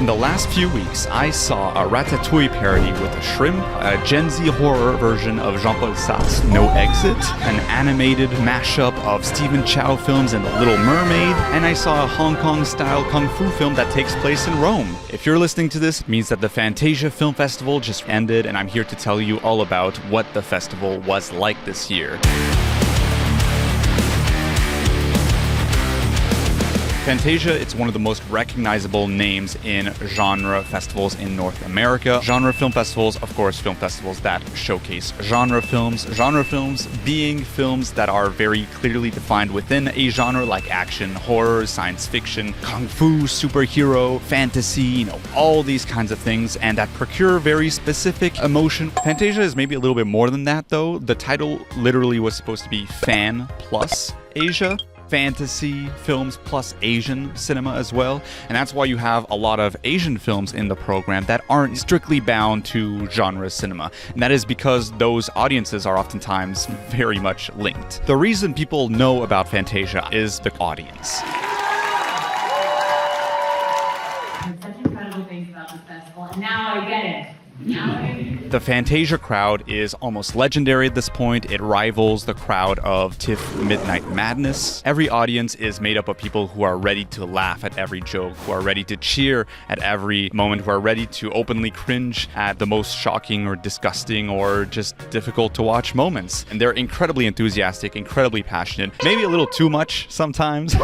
In the last few weeks, I saw a Ratatouille parody with a shrimp, a Gen Z horror version of Jean-Paul Sartre's No Exit, an animated mashup of Stephen Chow films and The Little Mermaid, and I saw a Hong Kong-style kung fu film that takes place in Rome. If you're listening to this, it means that the Fantasia Film Festival just ended, and I'm here to tell you all about what the festival was like this year. Fantasia, it's one of the most recognizable names in genre festivals in North America. Genre film festivals, of course, film festivals that showcase genre films. Genre films being films that are very clearly defined within a genre like action, horror, science fiction, kung fu, superhero, fantasy, all these kinds of things, and that procure very specific emotion. Fantasia is maybe a little bit more than that, though. The title literally was supposed to be Fan plus Asia. Fantasy films plus Asian cinema as well. And that's why you have a lot of Asian films in the program that aren't strictly bound to genre cinema. And that is because those audiences are oftentimes very much linked. The reason people know about Fantasia is the audience. Such incredible things about this festival, and now I get it. The Fantasia crowd is almost legendary at this point. It rivals the crowd of TIFF Midnight Madness. Every audience is made up of people who are ready to laugh at every joke, who are ready to cheer at every moment, who are ready to openly cringe at the most shocking or disgusting or just difficult to watch moments. And they're incredibly enthusiastic, incredibly passionate, maybe a little too much sometimes.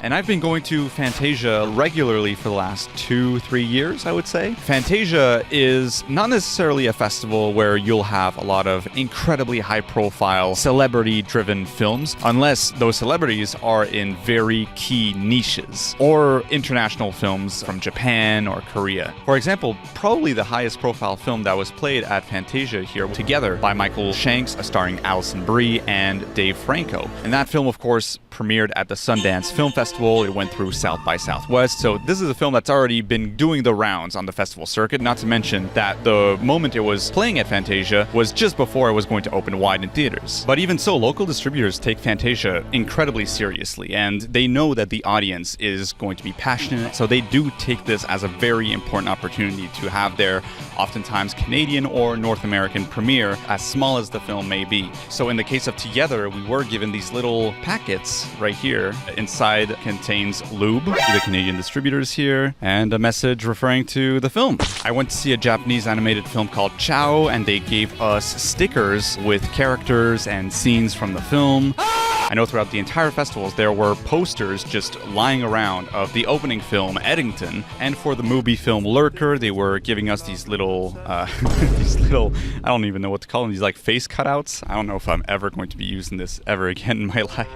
And I've been going to Fantasia regularly for the last 2-3 years, I would say. Fantasia is not necessarily a festival where you'll have a lot of incredibly high-profile, celebrity-driven films, unless those celebrities are in very key niches, or international films from Japan or Korea. For example, probably the highest-profile film that was played at Fantasia here, Together, by Michael Shanks, starring Alison Brie and Dave Franco. And that film, of course, premiered at the Sundance Film Festival. It went through South by Southwest, so this is a film that's already been doing the rounds on the festival circuit, not to mention that the moment it was playing at Fantasia was just before it was going to open wide in theaters. But even so, local distributors take Fantasia incredibly seriously, and they know that the audience is going to be passionate, so they do take this as a very important opportunity to have their oftentimes Canadian or North American premiere, as small as the film may be. So in the case of Together, we were given these little packets right here. Inside contains lube, the Canadian distributors here, and a message referring to the film. I went to see a Japanese animated film called Chow, and they gave us stickers with characters and scenes from the film. I know throughout the entire festivals there were posters just lying around of the opening film, Eddington, and for the movie film Lurker, they were giving us these little, I don't even know what to call them, these like face cutouts. I don't know if I'm ever going to be using this ever again in my life.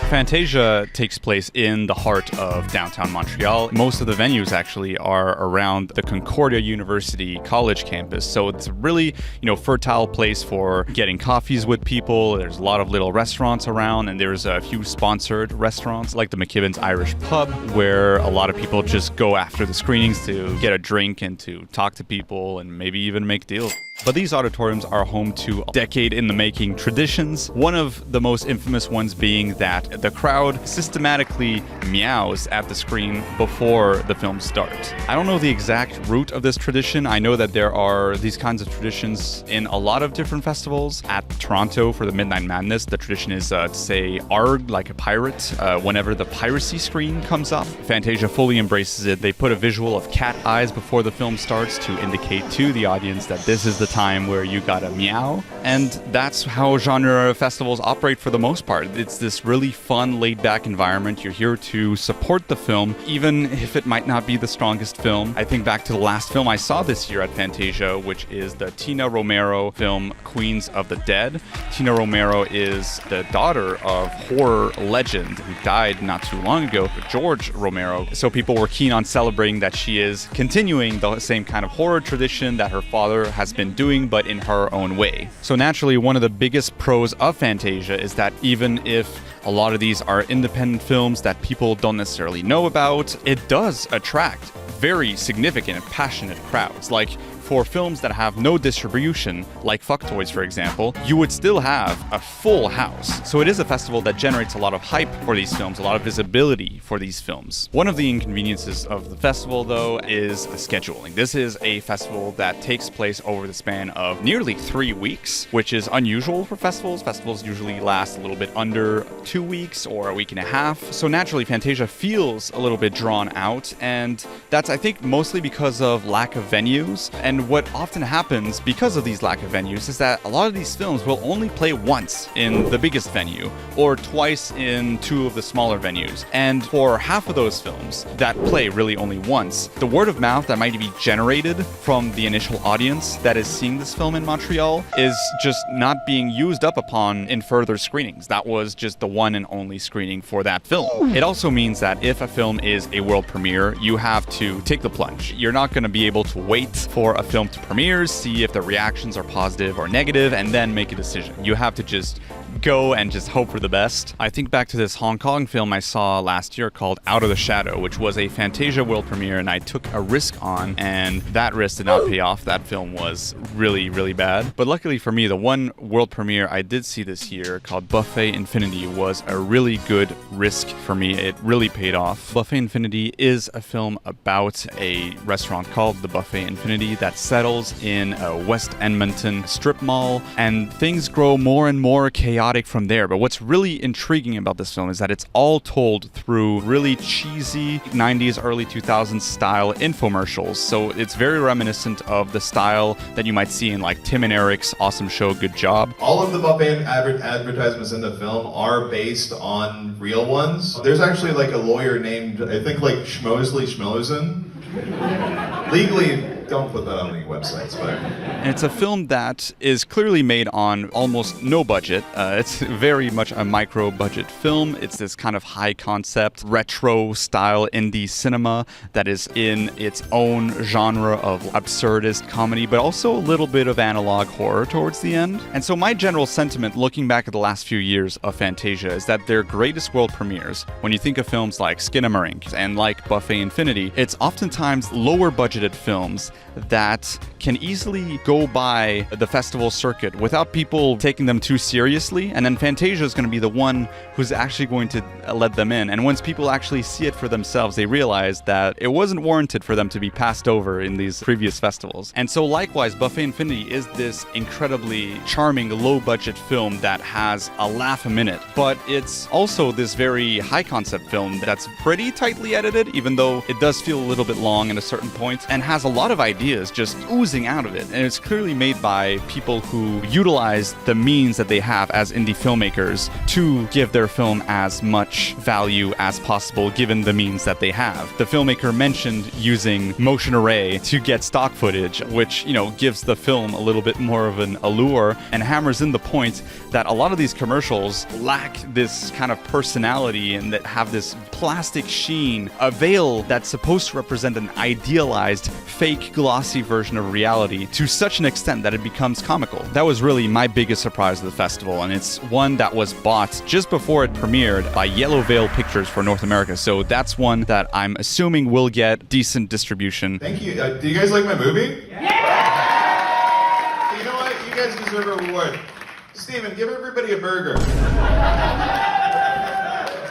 Fantasia takes place in the heart of downtown Montreal. Most of the venues actually are around the Concordia University college campus, so it's a really, fertile place for getting coffees with people. There's a lot of little restaurants around, and there's a few sponsored restaurants like the McKibben's Irish Pub, where a lot of people just go after the screenings to get a drink and to talk to people and maybe even make deals. But these auditoriums are home to decade-in-the-making traditions, one of the most infamous ones being that the crowd systematically meows at the screen before the film starts. I don't know the exact root of this tradition. I know that there are these kinds of traditions in a lot of different festivals. At Toronto for the Midnight Madness, the tradition is to say "arg" like a pirate whenever the piracy screen comes up. Fantasia fully embraces it. They put a visual of cat eyes before the film starts to indicate to the audience that this is the time where you gotta meow. And that's how genre festivals operate for the most part. It's this really fun, laid-back environment. You're here to support the film, even if it might not be the strongest film. I think back to the last film I saw this year at Fantasia, which is the Tina Romero film Queens of the Dead. Tina Romero is the daughter of horror legend who died not too long ago, George Romero. So people were keen on celebrating that she is continuing the same kind of horror tradition that her father has been doing, but in her own way. So naturally, one of the biggest pros of Fantasia is that even if a lot of these are independent films that people don't necessarily know about, it does attract very significant and passionate crowds. Like, for films that have no distribution, like Fuck Toys for example, you would still have a full house. So it is a festival that generates a lot of hype for these films, a lot of visibility for these films. One of the inconveniences of the festival though is scheduling. This is a festival that takes place over the span of nearly 3 weeks, which is unusual for festivals. Festivals usually last a little bit under 2 weeks or a week and a half. So naturally Fantasia feels a little bit drawn out, and that's I think mostly because of lack of venues. And what often happens because of these lack of venues is that a lot of these films will only play once in the biggest venue or twice in 2 of the smaller venues. And for half of those films that play really only once, the word of mouth that might be generated from the initial audience that is seeing this film in Montreal is just not being used up upon in further screenings. That was just the one and only screening for that film. It also means that if a film is a world premiere, you have to take the plunge. You're not going to be able to wait for a film to premiere, see if the reactions are positive or negative, and then make a decision. You have to just go and just hope for the best. I think back to this Hong Kong film I saw last year called Out of the Shadow, which was a Fantasia world premiere, and I took a risk on, and that risk did not pay off. That film was really, really bad. But luckily for me, the one world premiere I did see this year called Buffet Infinity was a really good risk for me. It really paid off. Buffet Infinity is a film about a restaurant called the Buffet Infinity that settles in a West Edmonton strip mall, and things grow more and more chaotic from there. But what's really intriguing about this film is that it's all told through really cheesy 90s, early 2000s style infomercials. So it's very reminiscent of the style that you might see in like Tim and Eric's Awesome Show, Good Job. All of the buffet advertisements in the film are based on real ones. There's actually like a lawyer named, I think like Schmosley Schmozen. Legally, don't put that on any websites, but... And it's a film that is clearly made on almost no budget. It's very much a micro-budget film. It's this kind of high-concept, retro-style indie cinema that is in its own genre of absurdist comedy, but also a little bit of analog horror towards the end. And so my general sentiment, looking back at the last few years of Fantasia, is that their greatest world premieres, when you think of films like Skinamarink and like Buffet Infinity, it's oftentimes lower-budgeted films that can easily go by the festival circuit without people taking them too seriously, and then Fantasia is going to be the one who's actually going to let them in. And once people actually see it for themselves, they realize that it wasn't warranted for them to be passed over in these previous festivals. And so likewise, Buffet Infinity is this incredibly charming low-budget film that has a laugh a minute, but it's also this very high-concept film that's pretty tightly edited, even though it does feel a little bit long at a certain point, and has a lot of ideas just oozing out of it. And it's clearly made by people who utilize the means that they have as indie filmmakers to give their film as much value as possible given the means that they have. The filmmaker mentioned using motion array to get stock footage, which, you know, gives the film a little bit more of an allure and hammers in the point that a lot of these commercials lack this kind of personality and that have this plastic sheen, a veil that's supposed to represent an idealized, fake, glossy version of reality to such an extent that it becomes comical. That was really my biggest surprise of the festival, and it's one that was bought just before it premiered by Yellow Veil Pictures for North America, so that's one that I'm assuming will get decent distribution. Thank you. Do you guys like my movie? Yeah! You know what? You guys deserve a reward. Steven, give everybody a burger.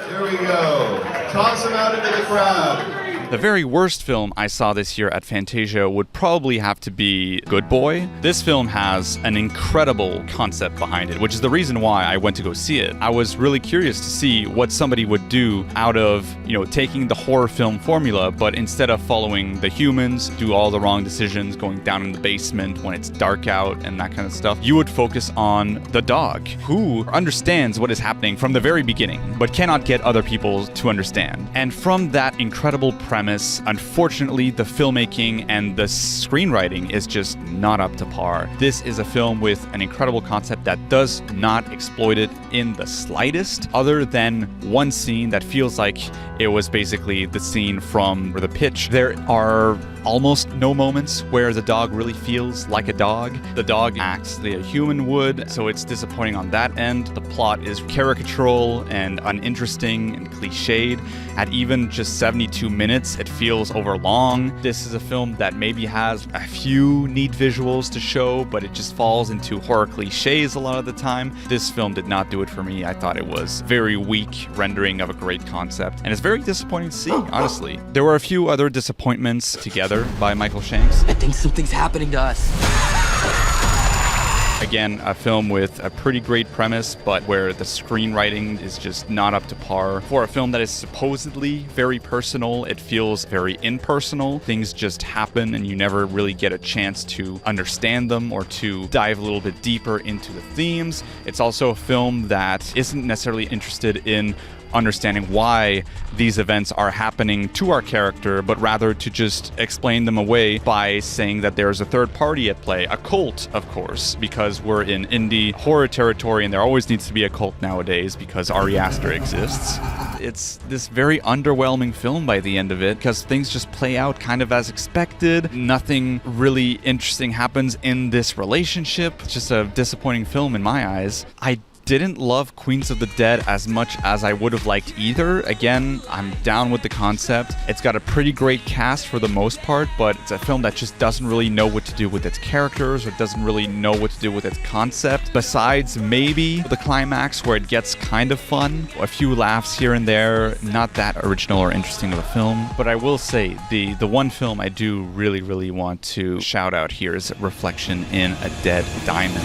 There we go. Toss them out into the crowd. The very worst film I saw this year at Fantasia would probably have to be Good Boy. This film has an incredible concept behind it, which is the reason why I went to go see it. I was really curious to see what somebody would do out of, you know, taking the horror film formula, but instead of following the humans, do all the wrong decisions, going down in the basement when it's dark out and that kind of stuff, you would focus on the dog, who understands what is happening from the very beginning, but cannot get other people to understand. And from that incredible premise, unfortunately, the filmmaking and the screenwriting is just not up to par. This is a film with an incredible concept that does not exploit it in the slightest, other than one scene that feels like it was basically the scene from the pitch. There are almost no moments where the dog really feels like a dog. The dog acts the human would, so it's disappointing on that end. The plot is caricatural and uninteresting and cliched. At even just 72 minutes, it feels overlong. This is a film that maybe has a few neat visuals to show, but it just falls into horror cliches a lot of the time. This film did not do it for me. I thought it was very weak rendering of a great concept, and it's very disappointing to see, honestly. There were a few other disappointments together by Michael Shanks. I think something's happening to us. Again, a film with a pretty great premise, but where the screenwriting is just not up to par. For a film that is supposedly very personal, it feels very impersonal. Things just happen and you never really get a chance to understand them or to dive a little bit deeper into the themes. It's also a film that isn't necessarily interested in understanding why these events are happening to our character, but rather to just explain them away by saying that there's a third party at play, a cult, of course, because we're in indie horror territory and there always needs to be a cult nowadays because Ari Aster exists. It's this very underwhelming film by the end of it because things just play out kind of as expected. Nothing really interesting happens in this relationship. It's just a disappointing film in my eyes. I didn't love Queens of the Dead as much as I would have liked either. Again, I'm down with the concept. It's got a pretty great cast for the most part, but it's a film that just doesn't really know what to do with its characters or doesn't really know what to do with its concept. Besides maybe the climax where it gets kind of fun, a few laughs here and there, not that original or interesting of a film. But I will say, the one film I do really want to shout out here is Reflection in a Dead Diamond.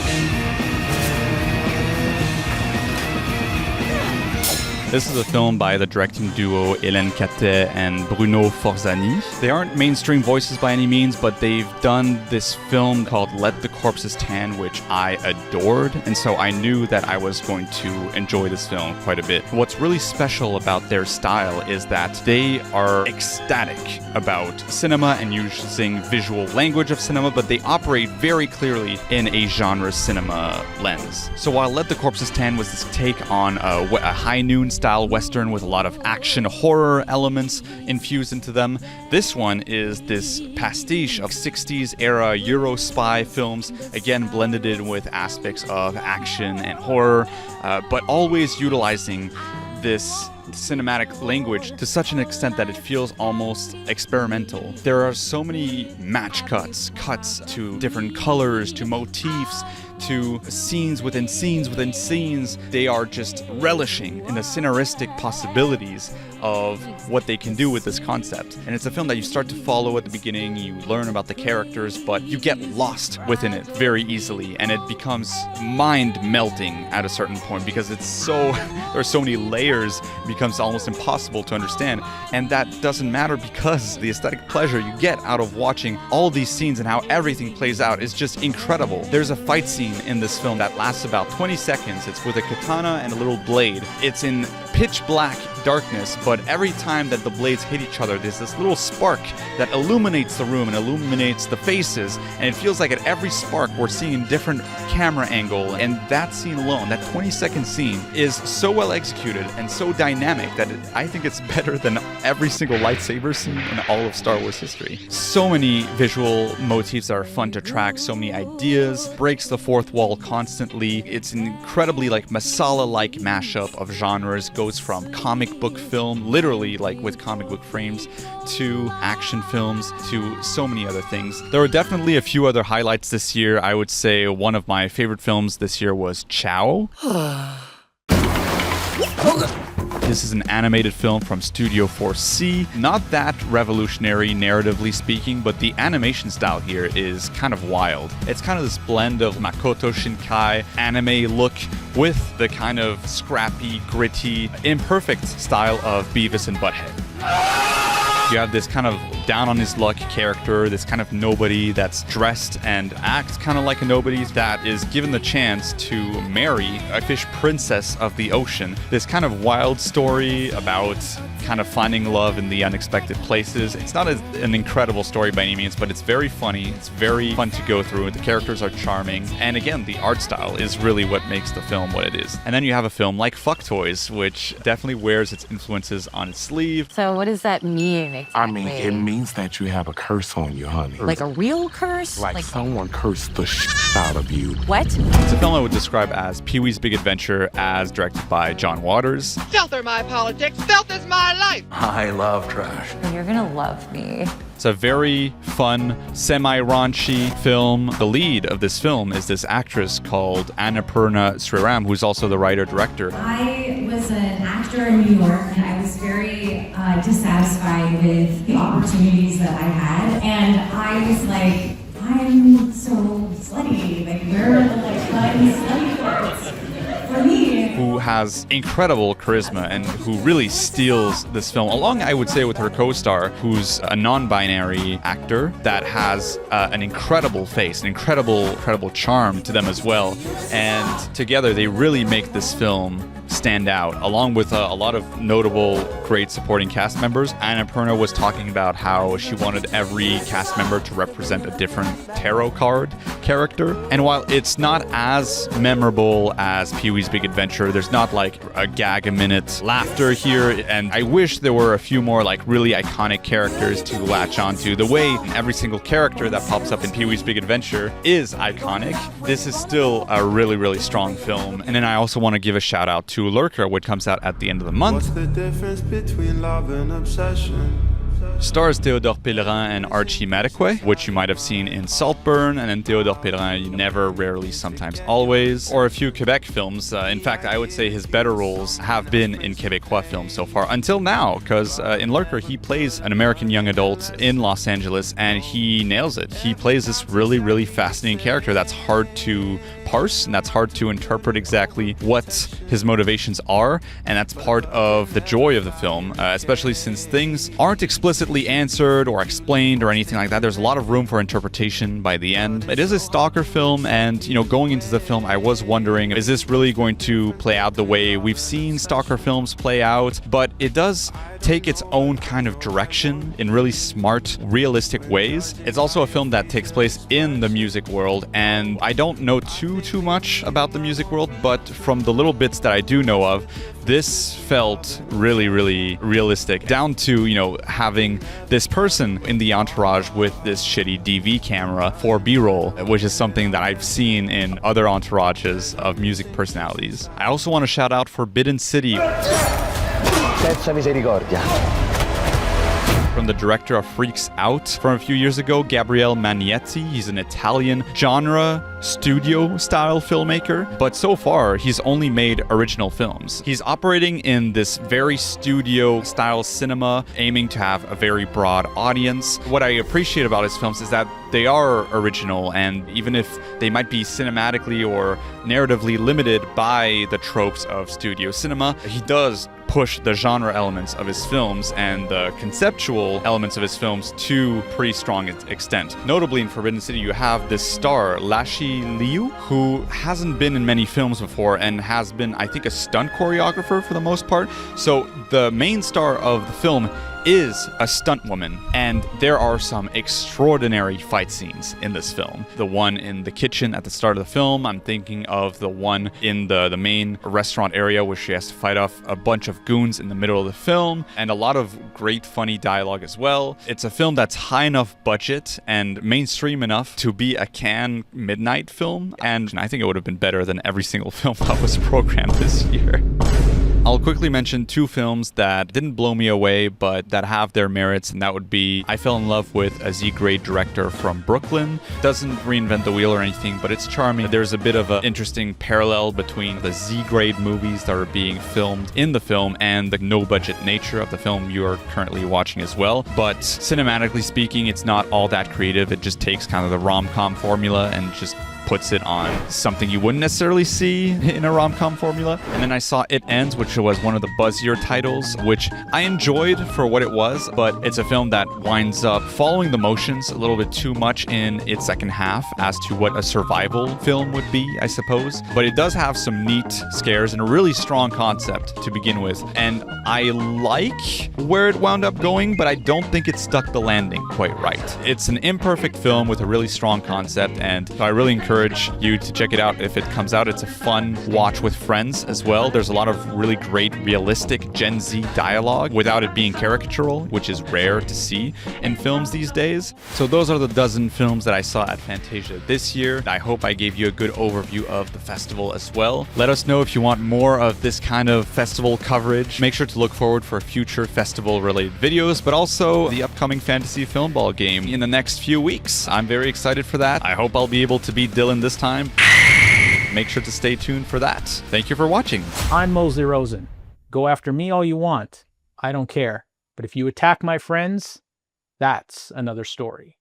This is a film by the directing duo Hélène Catet and Bruno Forzani. They aren't mainstream voices by any means, but they've done this film called Let the Corpses Tan, which I adored, and so I knew that I was going to enjoy this film quite a bit. What's really special about their style is that they are ecstatic about cinema and using visual language of cinema, but they operate very clearly in a genre cinema lens. So while Let the Corpses Tan was this take on a high noon style Western with a lot of action horror elements infused into them, this one is this pastiche of 60s era Euro spy films, again blended in with aspects of action and horror, but always utilizing this cinematic language to such an extent that it feels almost experimental. There are so many match cuts to different colors, to motifs, to scenes within scenes within scenes. They are just relishing in the scenaristic possibilities of what they can do with this concept. And it's a film that you start to follow at the beginning, you learn about the characters, but you get lost within it very easily, and it becomes mind-melting at a certain point because it's there are so many layers, it becomes almost impossible to understand. And that doesn't matter because the aesthetic pleasure you get out of watching all these scenes and how everything plays out is just incredible. There's a fight scene in this film that lasts about 20 seconds. It's with a katana and a little blade. It's in pitch black darkness, but every time that the blades hit each other, there's this little spark that illuminates the room and illuminates the faces, and it feels like at every spark we're seeing a different camera angle. And that scene alone, that 20-second scene, is so well executed and so dynamic that I think it's better than every single lightsaber scene in all of Star Wars history. So many visual motifs that are fun to track, so many ideas, breaks the fourth wall constantly. It's an incredibly masala-like mashup of genres, goes from comic book film, literally with comic book frames, to action films, to so many other things. There were definitely a few other highlights this year. I would say one of my favorite films this year was Chow. This is an animated film from Studio 4C. Not that revolutionary, narratively speaking, but the animation style here is kind of wild. It's kind of this blend of Makoto Shinkai anime look with the kind of scrappy, gritty, imperfect style of Beavis and Butthead. You have this kind of down on his luck character, this kind of nobody that's dressed and acts kind of like a nobody that is given the chance to marry a fish princess of the ocean. This kind of wild story about kind of finding love in the unexpected places. It's not an incredible story by any means, but it's very funny. It's very fun to go through. The characters are charming. And again, the art style is really what makes the film what it is. And then you have a film like Fuck Toys, which definitely wears its influences on its sleeve. So what does that mean exactly? It means that you have a curse on you, honey. Like a real curse? Like someone cursed the out of you. What? It's a film I would describe as Pee-wee's Big Adventure as directed by John Waters. Filth are my politics. Filth is my life. I love trash. You're gonna love me. It's a very fun, semi-raunchy film. The lead of this film is this actress called Annapurna Sriram, who's also the writer-director. I was an actor in New York, and I was very dissatisfied with the opportunities that I had. And I was like, I'm so slutty. Like, where are the fun slutty parts for me? Who has incredible charisma and who really steals this film, along, I would say, with her co-star, who's a non-binary actor that has an incredible face, an incredible charm to them as well. And together, they really make this film stand out, along with a lot of notable, great supporting cast members. Annapurna was talking about how she wanted every cast member to represent a different tarot card character. And while it's not as memorable as Pee-wee's Big Adventure, there's not like a gag-a-minute laughter here. And I wish there were a few more like really iconic characters to latch onto. The way every single character that pops up in Pee-wee's Big Adventure is iconic, this is still a really strong film. And then I also want to give a shout out to Lurker, which comes out at the end of the month. What's the difference between love and obsession? Stars Théodore Pellerin and Archie Madekwe, which you might have seen in Saltburn, and then Théodore Pellerin, Never, Rarely, Sometimes, Always, or a few Quebec films. In fact, I would say his better roles have been in Québécois films so far, until now, because in Lurker, he plays an American young adult in Los Angeles, and he nails it. He plays this really fascinating character that's hard to parse, and that's hard to interpret exactly what his motivations are, and that's part of the joy of the film, especially since things aren't explicitly answered or explained or anything like that. There's a lot of room for interpretation by the end. It is a stalker film, and going into the film, I was wondering, is this really going to play out the way we've seen stalker films play out? But it does take its own kind of direction in really smart, realistic ways. It's also a film that takes place in the music world, and I don't know too much about the music world, but from the little bits that I do know of, this felt really realistic, down to, having this person in the entourage with this shitty DV camera for B-roll, which is something that I've seen in other entourages of music personalities. I also want to shout out Forbidden City. Senza misericordia. From the director of Freaks Out from a few years ago, Gabriele Magnetti. He's an Italian genre studio style filmmaker, but so far he's only made original films. He's operating in this very studio style cinema, aiming to have a very broad audience. What I appreciate about his films is that they are original, and even if they might be cinematically or narratively limited by the tropes of studio cinema, he does push the genre elements of his films and the conceptual elements of his films to pretty strong extent. Notably, in Forbidden City, you have this star, Lashi Liu, who hasn't been in many films before and has been, I think, a stunt choreographer for the most part. So the main star of the film is a stunt woman, and there are some extraordinary fight scenes in this film. The one in the kitchen at the start of the film, I'm thinking of the one in the main restaurant area where she has to fight off a bunch of goons in the middle of the film, and a lot of great funny dialogue as well. It's a film that's high enough budget and mainstream enough to be a Cannes midnight film, and I think it would have been better than every single film that was programmed this year. I'll quickly mention two films that didn't blow me away, but that have their merits, and that would be I fell in love with a Z-grade director from Brooklyn. Doesn't reinvent the wheel or anything, but it's charming. There's a bit of an interesting parallel between the Z-grade movies that are being filmed in the film and the no-budget nature of the film you are currently watching as well. But cinematically speaking, it's not all that creative. It just takes kind of the rom-com formula and just puts it on something you wouldn't necessarily see in a rom-com formula. And then I saw It Ends, which was one of the buzzier titles, which I enjoyed for what it was, but it's a film that winds up following the motions a little bit too much in its second half as to what a survival film would be, I suppose. But it does have some neat scares and a really strong concept to begin with. And I like where it wound up going, but I don't think it stuck the landing quite right. It's an imperfect film with a really strong concept, and I really encourage encourage you to check it out if it comes out. It's a fun watch with friends as well. There's a lot of really great realistic Gen Z dialogue without it being caricatural, which is rare to see in films these days. So those are the dozen films that I saw at Fantasia this year. I hope I gave you a good overview of the festival as well. Let us know if you want more of this kind of festival coverage. Make sure to look forward for future festival related videos, but also the upcoming Fantasy Film Ball game in the next few weeks. I'm very excited for that. I hope I'll be able to beat Dylan this time. Make sure to stay tuned for that. Thank you for watching. I'm Mosley Rosen. Go after me all you want. I don't care. But if you attack my friends, that's another story.